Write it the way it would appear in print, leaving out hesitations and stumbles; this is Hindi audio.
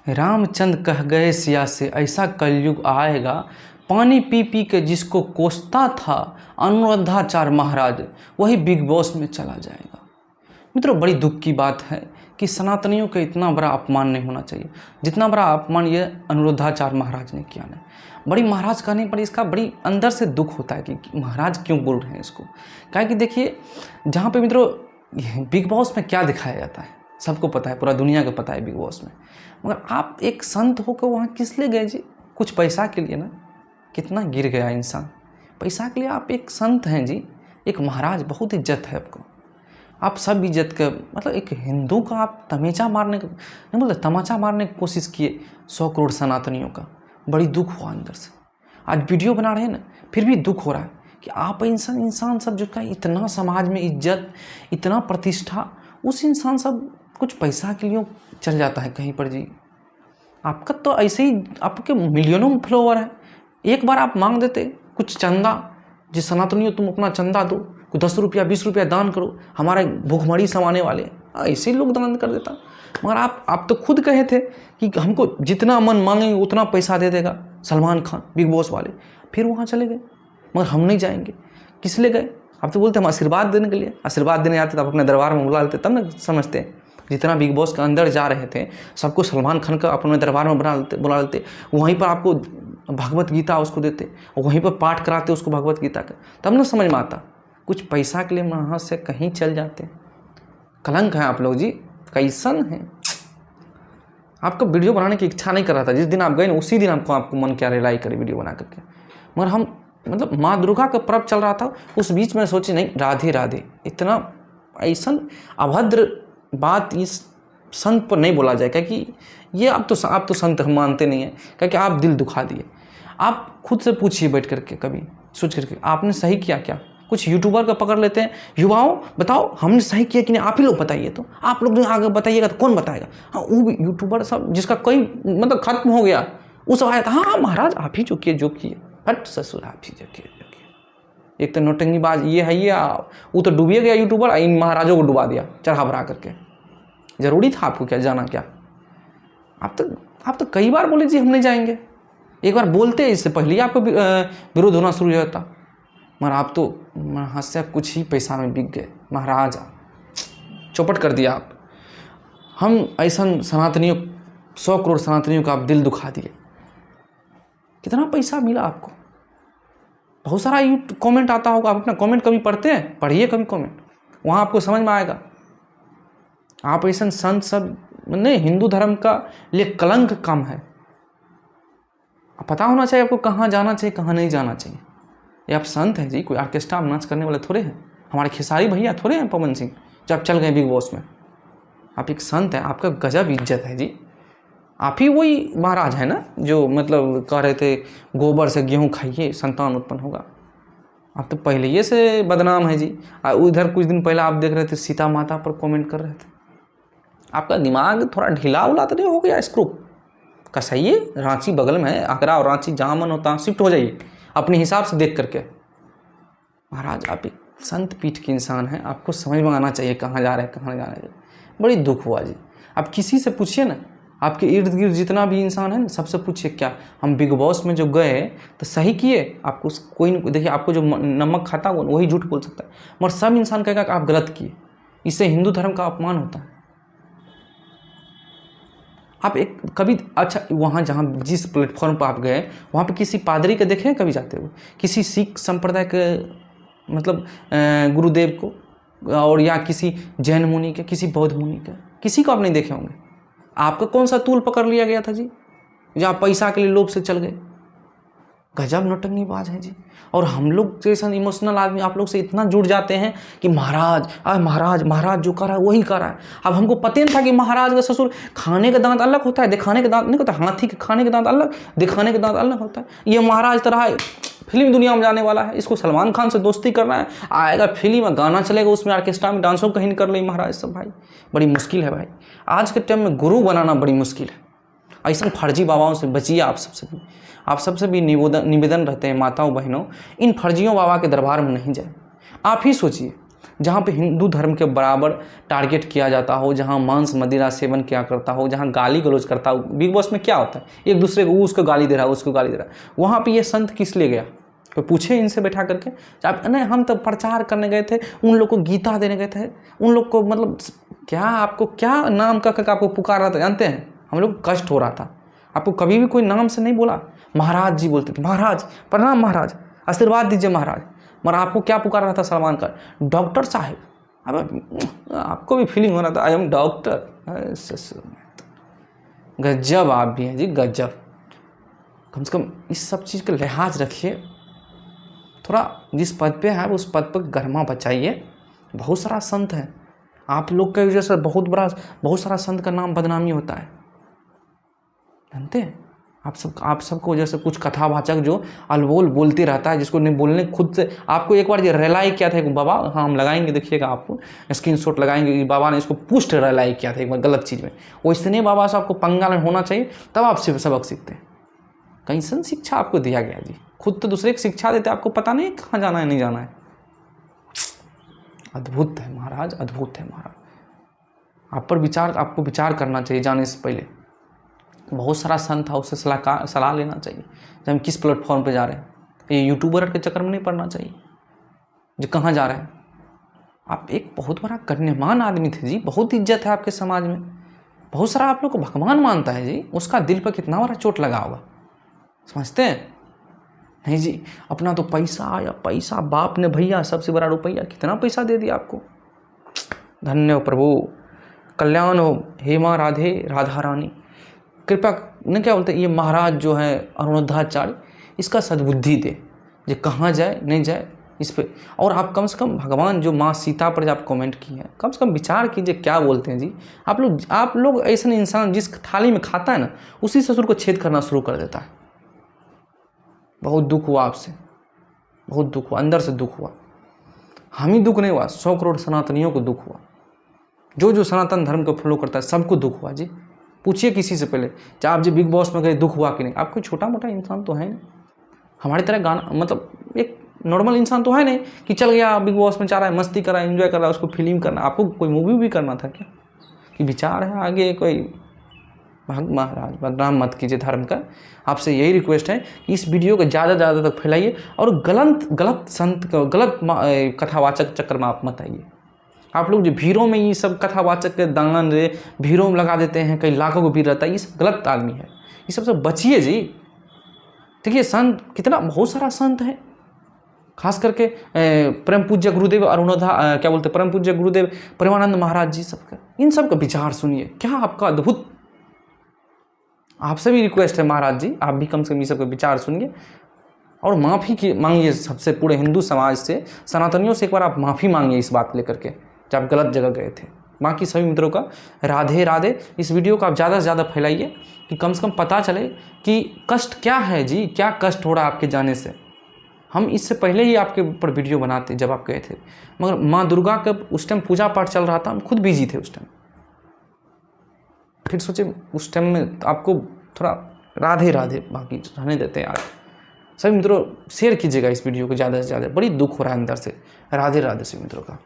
रामचंद्र कह गए सिया से ऐसा कलयुग आएगा, पानी पी पी के जिसको कोसता था अनुरुद्धाचार्य महाराज वही बिग बॉस में चला जाएगा। मित्रों, बड़ी दुख की बात है कि सनातनियों का इतना बड़ा अपमान नहीं होना चाहिए जितना बड़ा अपमान ये अनुरुद्धाचार्य महाराज ने किया है। बड़ी महाराज कहने पर इसका बड़ी अंदर से दुख होता है कि महाराज क्यों बोल रहे हैं इसको। क्या कि देखिए, जहाँ पे मित्रों बिग बॉस में क्या दिखाया जाता है सबको पता है, पूरा दुनिया को पता है बिग बॉस में। मगर आप एक संत होकर वहाँ किस लिए गए जी? कुछ पैसा के लिए ना। कितना गिर गया इंसान पैसा के लिए। आप एक संत हैं जी, एक महाराज, बहुत इज्जत है आपको। आप सब इज्जत का मतलब एक हिंदू का आप तमाचा मारने का नहीं बोलते, तमाचा मारने की कोशिश किए 100 करोड़ सनातनियों का। बड़ी दुख हुआ अंदर से। आज वीडियो बना रहे हैं ना, फिर भी दुख हो रहा है कि आप इंसान सब जो का इतना समाज में इज्जत, इतना प्रतिष्ठा, उस इंसान सब कुछ पैसा के लिए चल जाता है कहीं पर जी। आपका तो ऐसे ही आपके मिलियनों में फॉलोवर है, एक बार आप मांग देते कुछ चंदा, जिस सनातनियों तुम अपना चंदा दो, कुछ 10 रुपया 20 रुपया दान करो, हमारे भूखमरी समाने वाले, ऐसे लोग दान कर देता। मगर आप तो खुद कहे थे कि हमको जितना मन मांगेंगे उतना पैसा दे देगा सलमान खान, बिग बॉस वाले। फिर वहाँ चले गए, मगर हम नहीं जाएंगे। किस लिए गए? आप तो बोलते हम आशीर्वाद देने के लिए। आशीर्वाद देने आते तो आप अपने दरबार में बुला लेते, तब ना समझते हैं। जितना बिग बॉस के अंदर जा रहे थे सबको सलमान खान का अपने दरबार में बुला लेते, वहीं पर आपको भगवत गीता उसको देते, वहीं पर पाठ कराते उसको भगवत गीता का, तब ना समझ में आता। कुछ पैसा के लिए वहाँ से कहीं चल जाते। कलंक है आप लोग जी, कैसन है। आपको वीडियो बनाने की इच्छा नहीं कर रहा था, जिस दिन आप गए ना उसी दिन आपको मन क्या रिलाई करे वीडियो बना करके। मगर हम मतलब माँ दुर्गा का पर्व चल रहा था, उस बीच में सोचे नहीं राधे राधे, इतना ऐसा अभद्र बात इस संत पर नहीं बोला जाए। क्योंकि ये आप तो संत हम मानते नहीं हैं, क्योंकि आप दिल दुखा दिए। आप खुद से पूछिए बैठ करके, कभी सोच करके आपने सही किया क्या? कुछ यूट्यूबर का पकड़ लेते हैं, युवाओं बताओ हमने सही किया कि नहीं, आप ही लोग बताइए। तो आप लोग आगे बताइएगा तो कौन बताएगा? हाँ, वो यूट्यूबर सब जिसका कोई मतलब खत्म हो गया, वो सब आया था, हाँ महाराज आप ही जो किए, हट ससुर आप ही जो किए। एक तो नौटंकीबाज ये है, ये वो तो डूबिए गया यूट्यूबर, इन महाराजों को डुबा दिया चढ़ा भरा करके। जरूरी था आपको क्या जाना? क्या आप तो कई बार बोले जी हम नहीं जाएंगे। एक बार बोलते इससे पहले ही आपको विरोध होना शुरू हो जाता। मगर आप तो हाथ से कुछ ही पैसा में बिक गए महाराज, चौपट कर दिया आप। हम ऐसा सनातनियों 100 करोड़ सनातनियों का आप दिल दुखा दिए। कितना पैसा मिला आपको? बहुत सारा कमेंट आता होगा, आप अपना कमेंट कभी पढ़ते हैं? पढ़िए कभी कमेंट, वहाँ आपको समझ में आएगा। आप ऐसा संत सब नहीं, हिंदू धर्म का लिए कलंक कम है। पता होना चाहिए आपको कहाँ जाना चाहिए कहाँ नहीं जाना चाहिए। ये आप संत हैं जी, कोई ऑर्केस्ट्रा में नाच करने वाले थोड़े हैं। हमारे खेसारी भैया थोड़े हैं पवन सिंह जब चल गए बिग बॉस में। आप एक संत हैं, आपका गजब इज्जत है जी। आप ही वही महाराज है ना जो मतलब कह रहे थे गोबर से गेहूँ खाइए संतान उत्पन्न होगा। आप तो पहले ही से बदनाम है जी। उधर कुछ दिन पहले आप देख रहे थे सीता माता पर कमेंट कर रहे थे। आपका दिमाग थोड़ा ढीला उला तो नहीं हो गया? स्क्रू कसाइए, रांची बगल में है, आगरा और रांची जहाँ मन होता शिफ्ट हो जाइए अपने हिसाब से देख करके। महाराज आप एक संत पीठ के इंसान हैं, आपको समझ में आना चाहिए कहाँ जा रहे हैं कहाँ नहीं जा रहे हैं। बड़ी दुख हुआ जी। आप किसी से पूछिए ना, आपके इर्द गिर्द जितना भी इंसान है ना सबसे पूछिए क्या हम बिग बॉस में जो गए तो सही किए? आपको कोई नहीं, देखिए आपको जो नमक खाता हो वही झूठ बोल सकता है, मगर सब इंसान कहेगा कि आप गलत किए। इससे हिंदू धर्म का अपमान होता है। आप एक कभी अच्छा वहाँ जहाँ जिस प्लेटफॉर्म पर आप गए वहाँ पे किसी पादरी को देखे कभी जाते हुए? किसी सिख संप्रदाय के मतलब गुरुदेव को, और या किसी जैन मुनि के, किसी बौद्ध मुनि के, किसी को आप नहीं देखे होंगे। आपका कौन सा तूल पकड़ लिया गया था जी जो आप पैसा के लिए लोभ से चल गए? गजब नौटंकीबाज है जी। और हम लोग जैसा इमोशनल आदमी आप लोग से इतना जुड़ जाते हैं कि महाराज जो कर रहा है वही कर रहा है। अब हमको पता नहीं था कि महाराज का ससुर खाने का दांत अलग होता है, दिखाने का दांत नहीं होता। हाथी के खाने के दांत अलग, दिखाने का दांत अलग होता है। ये महाराज तरह है, फिल्म दुनिया में जाने वाला है, इसको सलमान खान से दोस्ती करना है, आएगा फिल्म में गाना चलेगा, उसमें ऑर्केस्ट्रा में डांसों कहीं कर ले महाराज सब। भाई बड़ी मुश्किल है भाई, आज के टाइम में गुरु बनाना बड़ी मुश्किल है। ऐसा फर्जी बाबाओं से बचिए। आप सबसे भी निवेदन रहते हैं माताओं बहनों, इन फर्जियों बाबा के दरबार में नहीं जाए। आप ही सोचिए जहाँ पे हिंदू धर्म के बराबर टारगेट किया जाता हो, जहाँ मांस मदिरा सेवन किया करता हो, जहाँ गाली गलौज करता हो। बिग बॉस में क्या होता है, एक दूसरे को, उसको गाली दे रहा है, उसको गाली दे रहा है। वहाँ पे ये संत किस लिए गया, कोई पूछे इनसे बैठा करके? आप नहीं, हम तो प्रचार करने गए थे, उन लोग को गीता देने गए थे, उन लोग को मतलब क्या, आपको क्या नाम का करके आपको पुकार रहा था, जानते हैं? हम लोग कष्ट हो रहा था। आपको कभी भी कोई नाम से नहीं बोला, महाराज जी बोलते थे, महाराज प्रणाम, महाराज आशीर्वाद दीजिए महाराज। मगर आपको क्या पुकार रहा था सलमान का, डॉक्टर साहब। अब आपको भी फीलिंग हो रहा था आई एम डॉक्टर। गजब आप भी हैं जी, गजब। कम से कम इस सब चीज़ का लिहाज रखिए, थोड़ा जिस पद पे है उस पद पर गर्मा बचाइए। बहुत सारा संत है, आप लोग की वजह से बहुत सारा संत का नाम बदनामी होता है, जानते हैं? आप सबको वजह से कुछ कथावाचक जो अलबोल बोलते रहता है, जिसको नहीं बोलने खुद से। आपको एक बार ये रिलाई किया था एक बाबा, हाँ हम लगाएंगे, देखिएगा आपको स्क्रीनशॉट लगाएंगे, बाबा ने इसको पुष्ट रिलाई किया था एक बार गलत चीज़ में। वैसे नहीं बाबा से आपको पंगा होना चाहिए, तब आप सबक सीखते हैं। कैसन शिक्षा आपको दिया गया जी, खुद तो दूसरे की शिक्षा देते, आपको पता नहीं कहाँ जाना है नहीं जाना है। अद्भुत है महाराज, अद्भुत है महाराज। आपको विचार करना चाहिए जाने से पहले। बहुत सारा संत था, उससे सलाह लेना चाहिए जब हम किस प्लेटफॉर्म पे जा रहे हैं। ये यूट्यूबर के चक्कर में नहीं पड़ना चाहिए जो कहाँ जा रहे हैं। आप एक बहुत बड़ा गण्यमान आदमी थे जी, बहुत इज्जत है आपके समाज में, बहुत सारा आप लोग को भगवान मानता है जी, उसका दिल पर कितना बड़ा चोट लगा होगा, समझते हैं? नहीं जी, अपना तो पैसा या पैसा, बाप ने भैया सबसे बड़ा रुपया, कितना पैसा दे दिया आपको। धन्य हो प्रभु, कल्याण हो, हे माँ राधे, राधा रानी, कृपया न क्या बोलते, ये महाराज जो है अरुणोधाचार्य, इसका सद्बुद्धि दे, ये कहाँ जाए नहीं जाए इस पे। और आप कम से कम भगवान जो माँ सीता पर जब कमेंट किए हैं, कम से कम विचार कीजिए क्या बोलते हैं जी। आप लोग ऐसा इंसान जिस थाली में खाता है ना, उसी ससुर को छेद करना शुरू कर देता है। बहुत दुख हुआ आपसे, बहुत दुख हुआ, अंदर से दुख हुआ। हम ही दुख नहीं हुआ, 100 करोड़ सनातनियों को दुख हुआ, जो सनातन धर्म को फॉलो करता है सबको दुख हुआ जी। पूछिए किसी से पहले, चाहे आप जो बिग बॉस में गए दुख हुआ कि नहीं? आप कोई छोटा मोटा इंसान तो है नहीं, हमारी तरह गाना मतलब एक नॉर्मल इंसान तो है नहीं कि चल गया बिग बॉस में जा रहा है, मस्ती कर रहा है, एंजॉय कर रहा है, उसको फिल्म करना। आपको कोई मूवी भी करना था क्या, कि विचार है आगे कोई? महाराज बदनाम मत कीजिए धर्म का। आपसे यही रिक्वेस्ट है कि इस वीडियो को ज़्यादा से ज़्यादा तक फैलाइए, और गलत संत का, गलत कथावाचक चक्कर में आप मत आइए। आप लोग जो भीड़ों में ये सब कथावाचक के दांगन रे भीड़ों में लगा देते हैं, कई लाखों को भीड़ रहता है, ये सब गलत आदमी है, ये सबसे बचिए जी। देखिए संत कितना, बहुत सारा संत है, खास करके परम पूज्य गुरुदेव क्या बोलते, परम पूज्य गुरुदेव प्रेमानंद महाराज जी, सबका इन सब का विचार सुनिए, क्या आपका अद्भुत। आपसे भी रिक्वेस्ट है महाराज जी, आप भी कम से कम ये सब का विचार सुनिए और माफ़ी मांगिए सबसे, पूरे हिंदू समाज से, सनातनियों से एक बार आप माफ़ी मांगिए इस बात लेकर के जब आप गलत जगह गए थे। बाकी सभी मित्रों का राधे राधे। इस वीडियो को आप ज़्यादा से ज़्यादा फैलाइए कि कम से कम पता चले कि कष्ट क्या है जी, क्या कष्ट हो रहा है आपके जाने से। हम इससे पहले ही आपके ऊपर वीडियो बनाते जब आप गए थे, मगर माँ दुर्गा का उस टाइम पूजा पाठ चल रहा था, हम खुद बिजी थे उस टाइम। फिर सोचे उस टाइम में आपको थोड़ा राधे राधे, बाकी रहने देते हैं आज। सभी मित्रों शेयर कीजिएगा इस वीडियो को ज़्यादा से ज़्यादा, बड़ी दुख हो रहा है अंदर से। राधे राधे सभी मित्रों का।